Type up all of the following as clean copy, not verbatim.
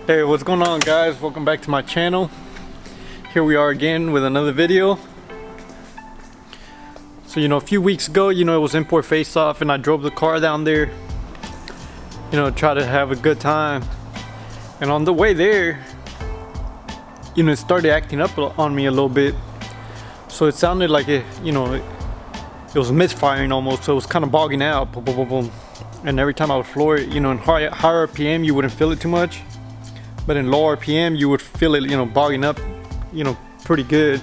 Hey, what's going on, guys? Welcome back to my channel. Here we are again with another video. So a few weeks ago, it was import face off and I drove the car down there, try to have a good time. And on the way there, it started acting up on me a little bit. So it sounded like it was misfiring almost. So it was kind of bogging out, boom, boom, boom, boom. And every time I would floor it, in higher RPM you wouldn't feel it too much, but in low RPM you would feel it, bogging up, pretty good.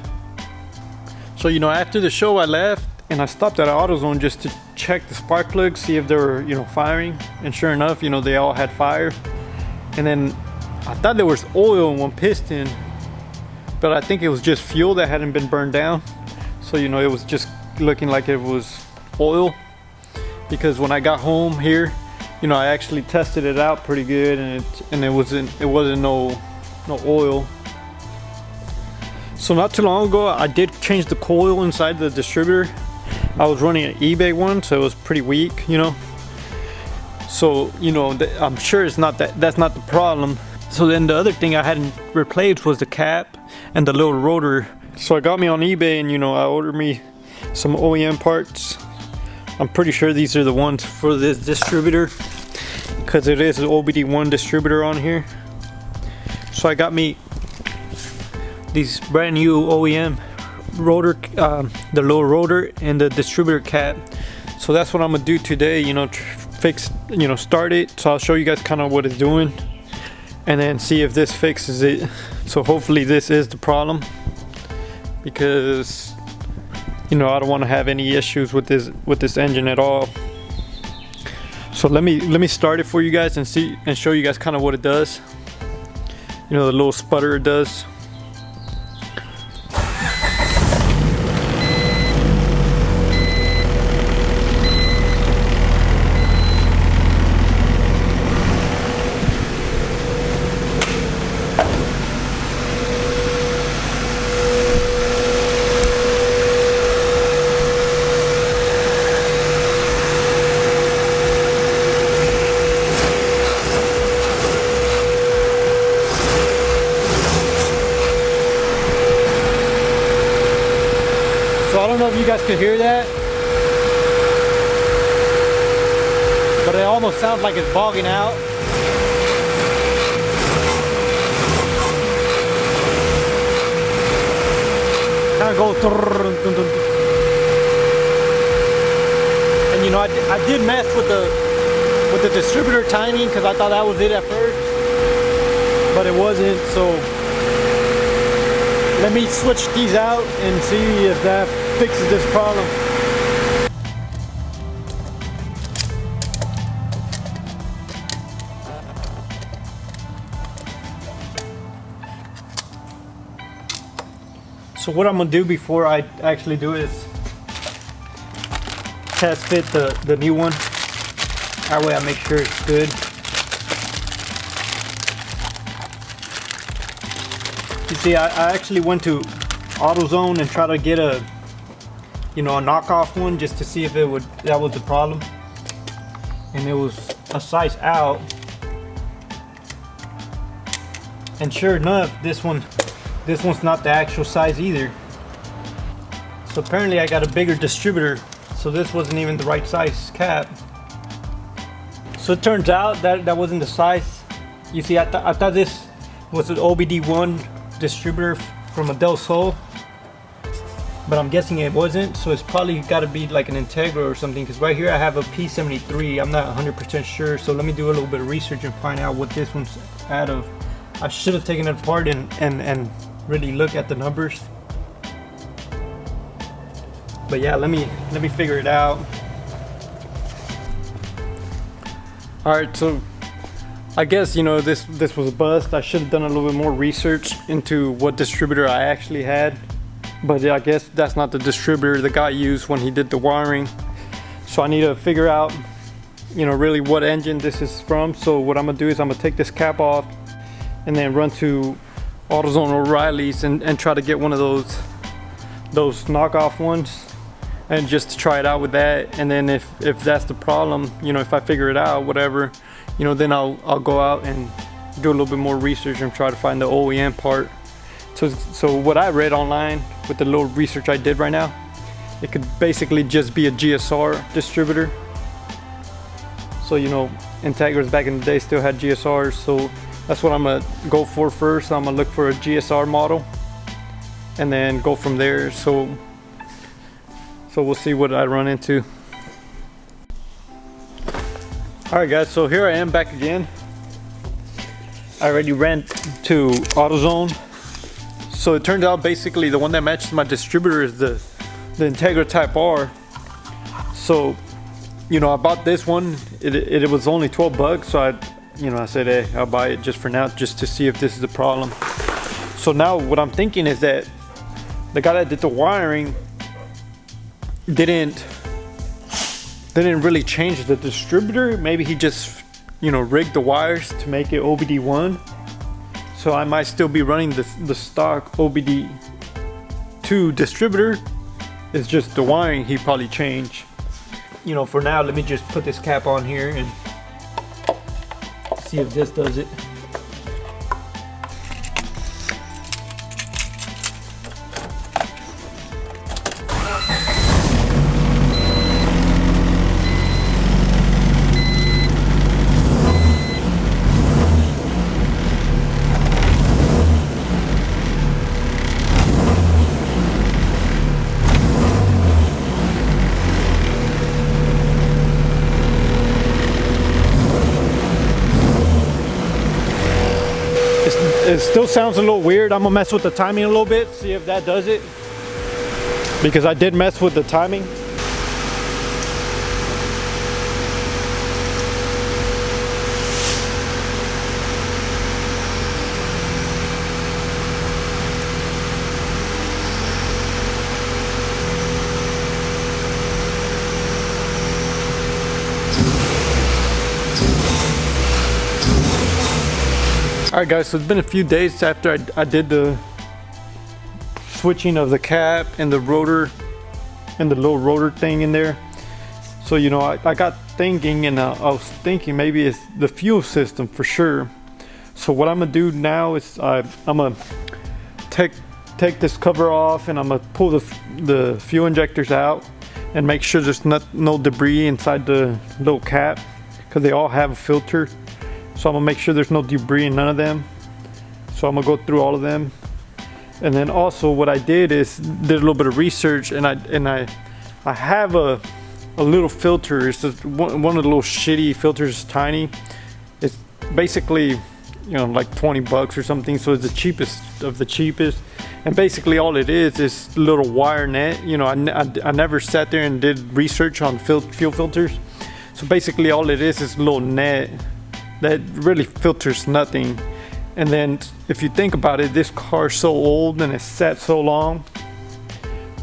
So after the show I left and I stopped at AutoZone just to check the spark plugs, see if they were firing, and sure enough, they all had fire. And then I thought there was oil in one piston, but I think it was just fuel that hadn't been burned down. So it was just looking like it was oil, because when I got home here, I actually tested it out pretty good, and it wasn't no oil. So not too long ago I did change the coil inside the distributor. I was running an eBay one, so it was pretty weak, so I'm sure that's not the problem. So then the other thing I hadn't replaced was the cap and the little rotor. So I got me on eBay and I ordered me some OEM parts. I'm pretty sure these are the ones for this distributor, because it is an OBD1 distributor on here. So I got me these brand new OEM rotor, the low rotor and the distributor cap. So that's what I'm gonna do today, fix, start it. So I'll show you guys kind of what it's doing and then see if this fixes it. So hopefully this is the problem, because I don't want to have any issues with this engine at all. So let me start it for you guys and show you guys kind of what it does. The little sputter it does. So I don't know if you guys could hear that, but it almost sounds like it's bogging out. Kind of goes, and I did mess with the distributor timing, because I thought that was it at first, but it wasn't. So let me switch these out and see if that fixes this problem. So what I'm gonna do before I actually do is test fit the new one. That way I make sure it's good. You see, I actually went to AutoZone and tried to get a knockoff one just to see if that was the problem, and it was a size out. And sure enough, this one's not the actual size either. So apparently I got a bigger distributor, so this wasn't even the right size cap. So it turns out that wasn't the size. You see, I thought this was an OBD1 distributor from a Del Sol, but I'm guessing it wasn't. So it's probably got to be like an Integra or something, because right here I have a P73. I'm not 100% sure, so let me do a little bit of research and find out what this one's out of. I should have taken it apart and really look at the numbers, but yeah, let me figure it out. All right, so I guess this was a bust. I should have done a little bit more research into what distributor I actually had, but I guess that's not the distributor the guy used when he did the wiring. So I need to figure out really what engine this is from. So what I'm gonna do is I'm gonna take this cap off and then run to AutoZone or O'Reilly's and try to get one of those knockoff ones, and just to try it out with that. And then if that's the problem, if I figure it out, whatever, then I'll go out and do a little bit more research and try to find the OEM part. So what I read online with the little research I did right now, it could basically just be a GSR distributor. So you know, Integras back in the day still had GSRs, so that's what I'm gonna go for first. I'm gonna look for a GSR model and then go from there. So we'll see what I run into. Alright guys, so here I am back again. I already ran to AutoZone. So it turned out basically the one that matches my distributor is the Integra Type R. So, you know, I bought this one. It was only 12 bucks. So I said, hey, I'll buy it just for now, just to see if this is a problem. So now what I'm thinking is that the guy that did the wiring didn't really change the distributor. Maybe he just, you know, rigged the wires to make it OBD1. So I might still be running the stock OBD2 distributor. It's just the wiring he probably changed. You know, for now, let me just put this cap on here and see if this does it. It still sounds a little weird. I'm gonna mess with the timing a little bit, see if that does it. Because I did mess with the timing. Alright guys, so it's been a few days after I did the switching of the cap and the rotor and the little rotor thing in there. So you know, I got thinking, and I was thinking maybe it's the fuel system for sure. So what I'm gonna do now is I'm gonna take this cover off, and I'm gonna pull the fuel injectors out and make sure there's no debris inside the little cap, because they all have a filter. So I'm gonna make sure there's no debris in none of them. So I'm gonna go through all of them. And then also what I did is did a little bit of research, and I have a little filter. It's just one of the little shitty filters, tiny. It's basically, you know, like 20 bucks or something. So it's the cheapest of the cheapest. And basically all it is a little wire net. You know, I never sat there and did research on fuel filters. So basically all it is a little net that really filters nothing. And then if you think about it, this car's so old and it's sat so long,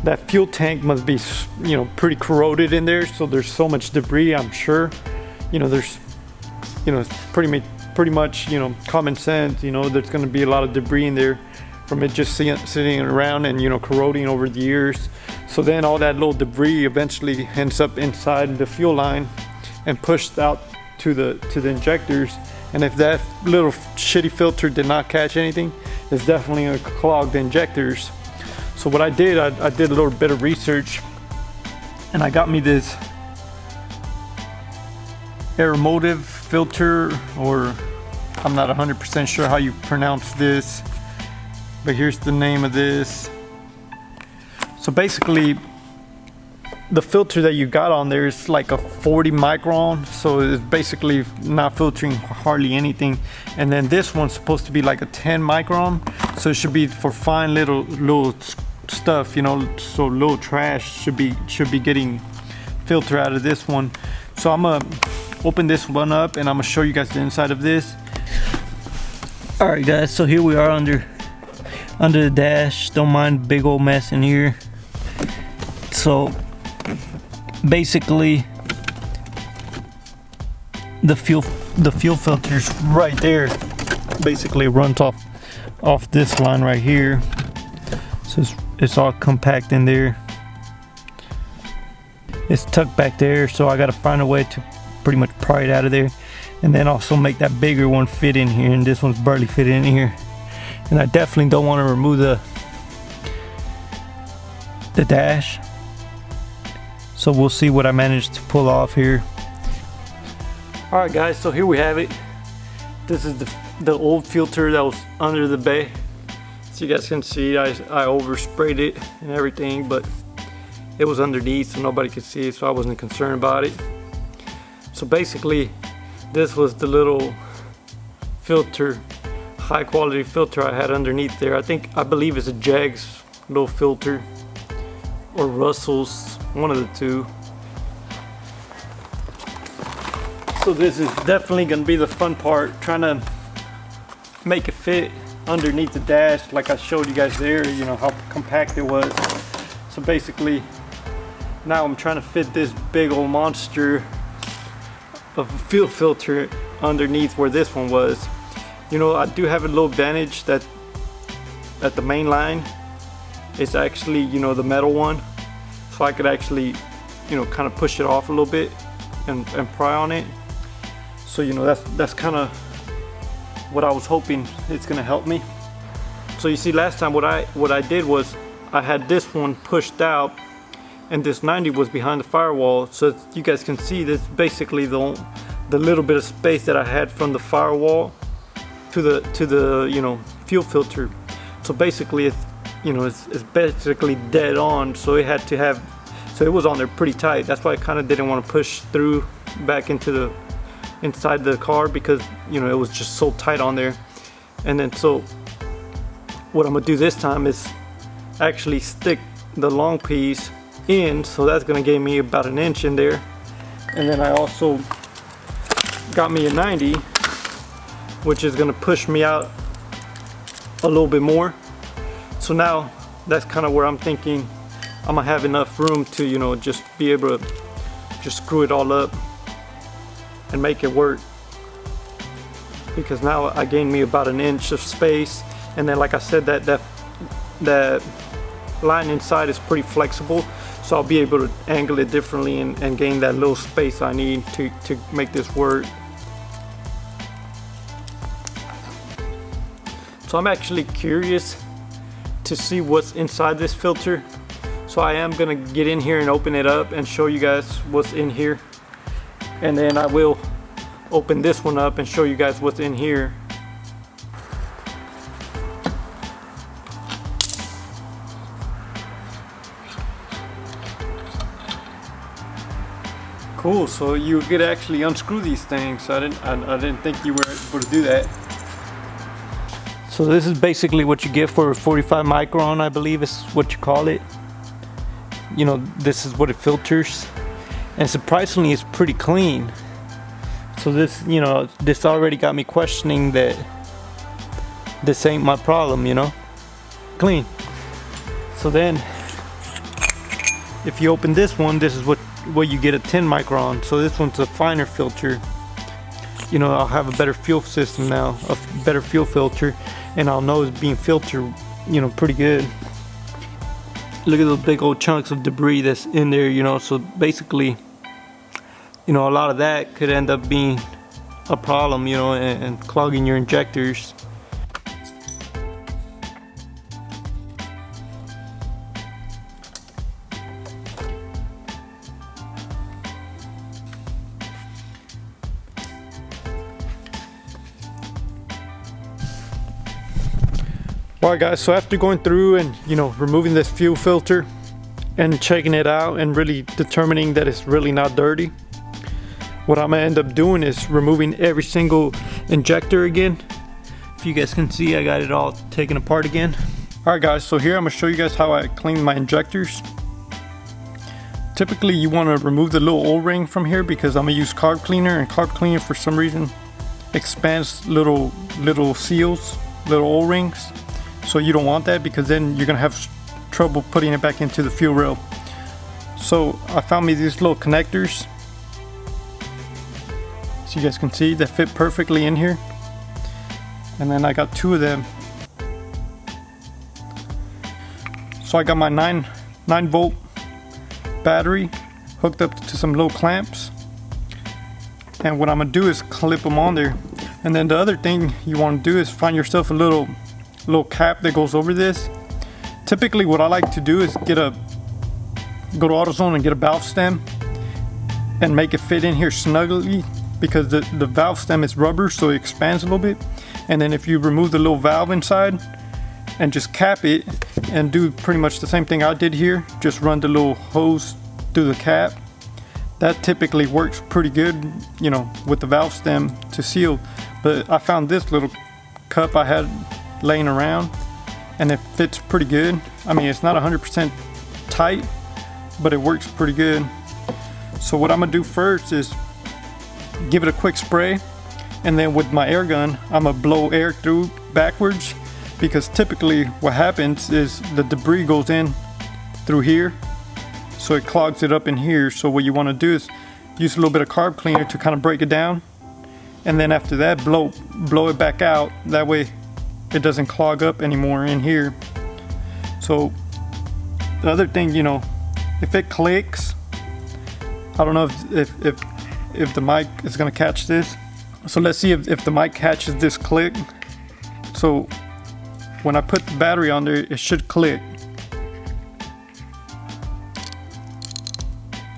that fuel tank must be, you know, pretty corroded in there. So there's so much debris, I'm sure. You know, there's, you know, it's pretty much, you know, common sense. You know, there's going to be a lot of debris in there from it just sitting around and, you know, corroding over the years. So then all that little debris eventually ends up inside the fuel line and pushed out to the injectors. And if that little shitty filter did not catch anything, it's definitely gonna clog the injectors. So what I did a little bit of research, and I got me this aeromotive filter, or I'm not 100% sure how you pronounce this, but here's the name of this. So basically the filter that you got on there is like a 40 micron, so it's basically not filtering hardly anything. And then this one's supposed to be like a 10 micron, so it should be for fine little stuff, you know, so little trash should be getting filter out of this one. So I'm gonna open this one up and I'm gonna show you guys the inside of this. All right guys, so here we are under the dash. Don't mind the big old mess in here. So basically the fuel filters right there basically runs off this line right here. So it's all compact in there. It's tucked back there, so I gotta find a way to pretty much pry it out of there. and then also make that bigger one fit in here, and this one's barely fit in here. And I definitely don't want to remove the dash, so we'll see what I managed to pull off here. Alright guys, so here we have it. This is the old filter that was under the bay. So you guys can see I oversprayed it and everything, but it was underneath so nobody could see it, so I wasn't concerned about it. So basically this was the little filter, high quality filter I had underneath there. I believe it's a Jag's little filter or Russell's, one of the two. So this is definitely gonna be the fun part, trying to make it fit underneath the dash like I showed you guys there, you know how compact it was. So basically now I'm trying to fit this big old monster of a fuel filter underneath where this one was. You know, I do have a little advantage that at the main line it's actually, you know, the metal one, so I could actually, you know, kind of push it off a little bit and pry on it. So you know, that's kind of what I was hoping it's gonna help me. So you see, last time what I did was I had this one pushed out and this 90 was behind the firewall. So you guys can see this basically the little bit of space that I had from the firewall to the you know, fuel filter. So basically it's, you know, it's basically dead on, so it had to have, so it was on there pretty tight. That's why I kind of didn't want to push through back into inside the car, because you know it was just so tight on there. And then so what I'm gonna do this time is actually stick the long piece in, so that's gonna give me about an inch in there. And then I also got me a 90, which is gonna push me out a little bit more. So now that's kind of where I'm thinking I'm gonna have enough room to, you know, just be able to just screw it all up and make it work, because now I gained me about an inch of space. And then like I said, that line inside is pretty flexible, so I'll be able to angle it differently and gain that little space I need to make this work. So I'm actually curious to see what's inside this filter, so I am gonna get in here and open it up and show you guys what's in here. And then I will open this one up and show you guys what's in here. Cool, so you could actually unscrew these things. I didn't think you were able to do that. So this is basically what you get for a 45 micron, I believe is what you call it. You know, this is what it filters. And surprisingly, it's pretty clean. So this, you know, this already got me questioning that this ain't my problem, you know. Clean. So then, if you open this one, this is what you get, a 10 micron. So this one's a finer filter. You know, I'll have a better fuel system now, a better fuel filter, and I'll know it's being filtered, you know, pretty good. Look at those big old chunks of debris that's in there, you know. So basically, you know, a lot of that could end up being a problem, you know, and clogging your injectors. Alright guys, so after going through and, you know, removing this fuel filter and checking it out and really determining that it's really not dirty, what I'm gonna end up doing is removing every single injector again. If you guys can see, I got it all taken apart again. Alright guys, so here I'm gonna show you guys how I clean my injectors. Typically you want to remove the little O-ring from here, because I'm gonna use carb cleaner, and carb cleaner for some reason expands little seals, little O-rings. So you don't want that, because then you're gonna have trouble putting it back into the fuel rail. So I found me these little connectors, so you guys can see, that fit perfectly in here. And then I got 2 of them. So I got my 9 volt battery hooked up to some little clamps. And what I'm gonna do is clip them on there. And then the other thing you want to do is find yourself a little cap that goes over this. Typically what I like to do is go to AutoZone and get a valve stem and make it fit in here snugly, because the valve stem is rubber, so it expands a little bit. And then if you remove the little valve inside and just cap it and do pretty much the same thing I did here, just run the little hose through the cap, that typically works pretty good, you know, with the valve stem to seal. But I found this little cup I had laying around and it fits pretty good. I mean, it's not 100% tight, but it works pretty good. So what I'm gonna do first is give it a quick spray, and then with my air gun I'm gonna blow air through backwards, because typically what happens is the debris goes in through here, so it clogs it up in here. So what you want to do is use a little bit of carb cleaner to kind of break it down, and then after that blow it back out. That way it doesn't clog up anymore in here. So the other thing, you know, if it clicks, I don't know if the mic is gonna catch this. So let's see if the mic catches this click. So when I put the battery on there, it should click.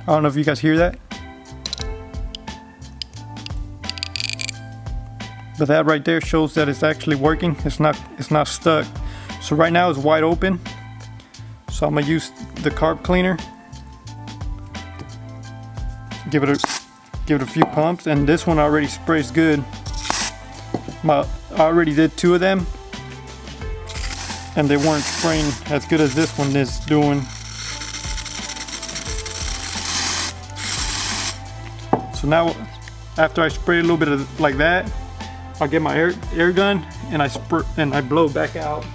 I don't know if you guys hear that, but that right there shows that it's actually working. It's not stuck. So right now it's wide open. So I'm gonna use the carb cleaner. Give it a few pumps, and this one already sprays good. I already did 2 of them, and they weren't spraying as good as this one is doing. So now, after I spray a little bit of like that, I'll get my air gun and I blow back out.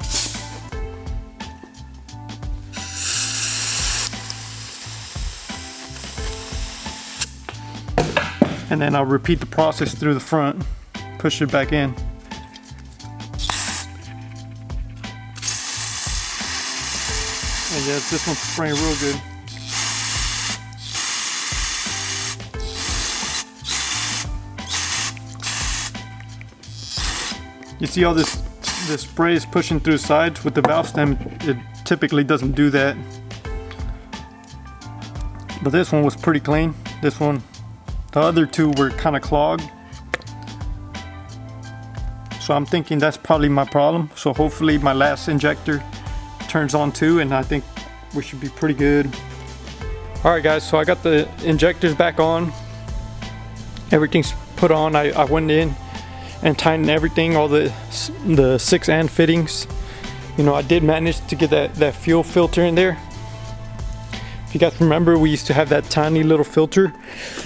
And then I'll repeat the process through the front, push it back in. And yes, this one's spraying real good. You see all this spray is pushing through the sides. With the valve stem, it typically doesn't do that. But this one was pretty clean. This one, the other 2 were kind of clogged. So I'm thinking that's probably my problem. So hopefully my last injector turns on too, and I think we should be pretty good. Alright guys, so I got the injectors back on. Everything's put on. I went in and tightened everything, all the 6 and fittings. You know, I did manage to get that fuel filter in there. If you guys remember, we used to have that tiny little filter,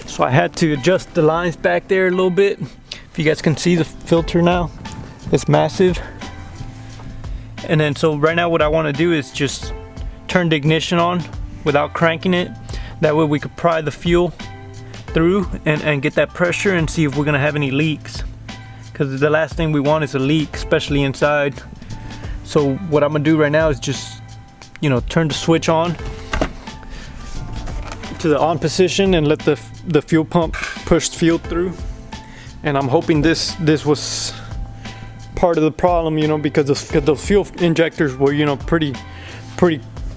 so I had to adjust the lines back there a little bit. If you guys can see the filter now, it's massive. And then so right now what I want to do is just turn the ignition on without cranking it. That way we could pry the fuel through and get that pressure and see if we're gonna have any leaks, because the last thing we want is a leak, especially inside. So what I'm gonna do right now is just, you know, turn the switch on to the on position and let the fuel pump push fuel through. And I'm hoping this was part of the problem, you know, because those fuel injectors were, you know, pretty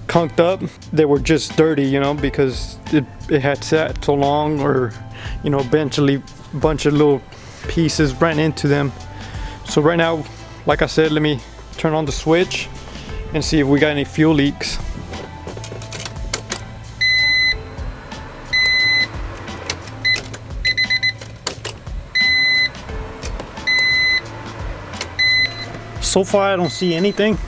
conked up. They were just dirty, you know, because it had sat so long, or, you know, eventually a bunch of little pieces ran into them. So right now, like I said, let me turn on the switch and see if we got any fuel leaks. So far I don't see anything,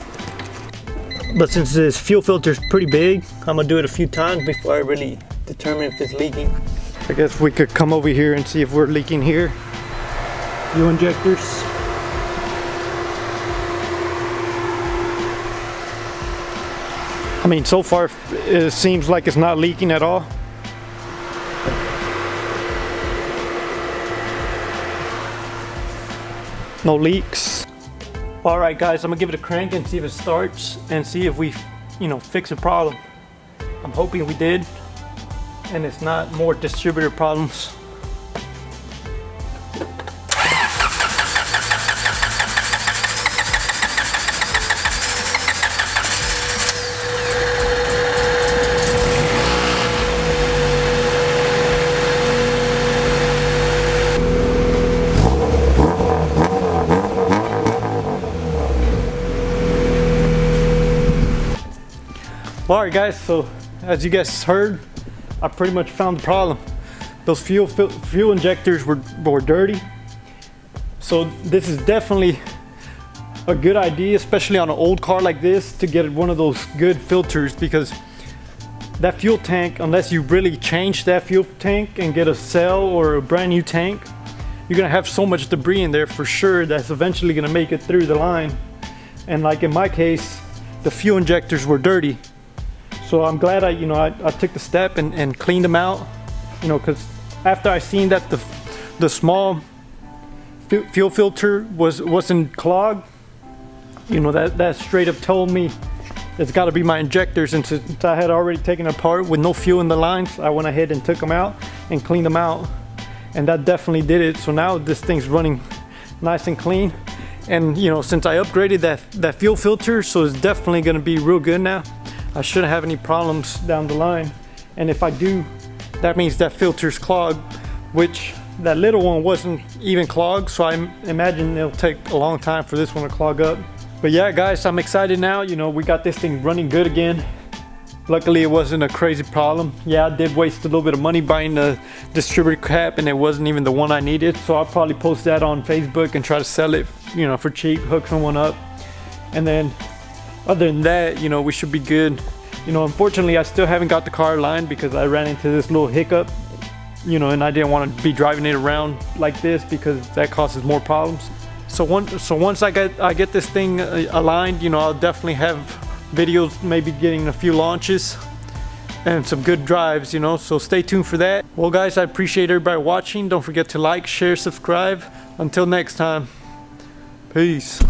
but since this fuel filter is pretty big, I'm gonna do it a few times before I really determine if it's leaking. I guess we could come over here and see if we're leaking here. Fuel injectors. I mean, so far it seems like it's not leaking at all. No leaks. All right guys, I'm gonna give it a crank and see if it starts and see if we, you know, fix a problem. I'm hoping we did and it's not more distributor problems. All right guys, so as you guys heard, I pretty much found the problem. Those fuel injectors were dirty. So this is definitely a good idea, especially on an old car like this, to get one of those good filters, because that fuel tank, unless you really change that fuel tank and get a cell or a brand new tank, you're gonna have so much debris in there for sure that's eventually gonna make it through the line. And like in my case, the fuel injectors were dirty. So I'm glad I took the step and cleaned them out, because after I seen that the small fuel filter wasn't clogged, that straight up told me it's got to be my injectors. And since I had already taken it apart with no fuel in the lines, I went ahead and took them out and cleaned them out, and that definitely did it. So now this thing's running nice and clean. And since I upgraded that fuel filter, so it's definitely going to be real good now. I shouldn't have any problems down the line. And if I do, that means that filter's clogged, which that little one wasn't even clogged, so I imagine it'll take a long time for this one to clog up. But yeah guys, I'm excited now. We got this thing running good again. Luckily it wasn't a crazy problem. Yeah, I did waste a little bit of money buying the distributor cap, and it wasn't even the one I needed, so I'll probably post that on Facebook and try to sell it for cheap, hook someone up. And then other than that, we should be good. Unfortunately I still haven't got the car aligned because I ran into this little hiccup, and I didn't want to be driving it around like this because that causes more problems. So once I get this thing aligned, I'll definitely have videos, maybe getting a few launches and some good drives, so stay tuned for that. Well guys, I appreciate everybody watching. Don't forget to like, share, subscribe. Until next time, peace.